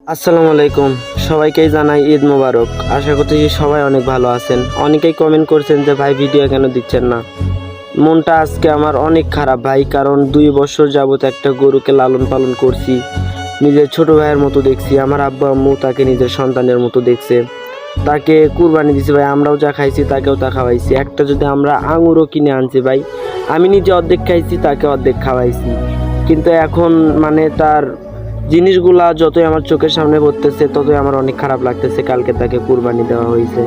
আসসালামু আলাইকুম, সবাইকেই জানাই ঈদ মোবারক। আশা করছি সবাই অনেক ভালো আছেন। অনেকেই কমেন্ট করছেন যে ভাই ভিডিও কেন দিচ্ছেন না। মনটা আজকে আমার অনেক খারাপ ভাই, কারণ 2 বছর যাবত একটা গরুকে লালন পালন করছি, নিজের ছোট ভাইয়ের মতো দেখছি। আমার আব্বু আম্মু তাকে নিজের সন্তানের মতো দেখছে, তাকে কুরবানি দিছি ভাই। আমরাও যা খাইছি তাকেও তা খাওয়াইছি। একটা যদি আমরা আঙুরও কিনে আনছি ভাই, আমি নিজে অর্ধেক খাইছি, তাকে অর্ধেক খাওয়াইছি। কিন্তু এখন মানে তার জিনিসগুলা যতই আমার চোখের সামনে পড়তেছে ততই আমার অনেক খারাপ লাগতেছে। কালকে তাকে কুরবানি দেওয়া হয়েছে।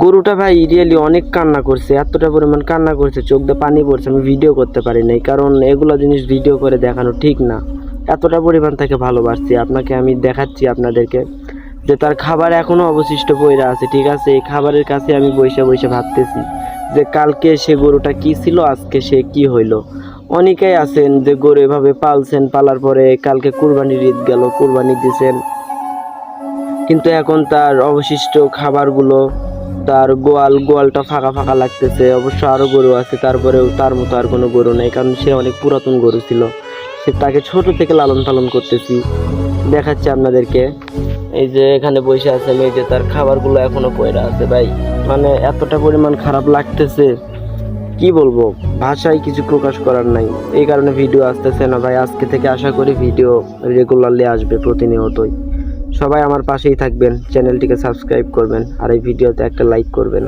গরুটা ভাই রিয়েলি অনেক কান্না করছে, এতটা পরিমাণ কান্না করছে, চোখ দিয়ে পানি পড়ছে। আমি ভিডিও করতে পারি নাই, কারণ এগুলো জিনিস ভিডিও করে দেখানো ঠিক না। এতটা পরিমাণ তাকে ভালোবাসছি। আপনাকে আমি দেখাচ্ছি আপনাদেরকে যে তার খাবার এখনো অবশিষ্ট পড়ে আছে, ঠিক আছে। এই খাবারের কাছে আমি বসে বসে ভাবতেছি যে কালকে সে গরুটা কি ছিল, আজকে সে কি হইলো। অনেকেই আছেন যে গরু এভাবে পালছেন, পালার পরে কালকে কুরবানির ঈদ গেল, কুরবানি দিয়েছেন, কিন্তু এখন তার অবশিষ্ট খাবারগুলো, তার গোয়ালটা ফাঁকা ফাঁকা লাগতেছে। অবশ্য আরও গরু আছে, তারপরেও তার মতো আর কোনো গরু নেই, কারণ সে অনেক পুরাতন গরু ছিল। সে তাকে ছোট থেকে লালন পালন করতেছি, দেখাচ্ছি আপনাদেরকে। এই যে এখানে বসে আছে, এই যে তার খাবারগুলো এখনো পড়ে আছে ভাই। মানে এতটা পরিমাণ খারাপ লাগতেছে, কি বলবো, ভাষায় কিছু প্রকাশ করার নাই। এই কারণে ভিডিও আসতেছে না ভাই। আজকে থেকে আশা করি ভিডিও রেগুলারলি আসবে, প্রতিনিয়তই। সবাই আমার পাশেই থাকবেন, চ্যানেলটিকে সাবস্ক্রাইব করবেন, আর এই ভিডিওতে একটা লাইক করবেন।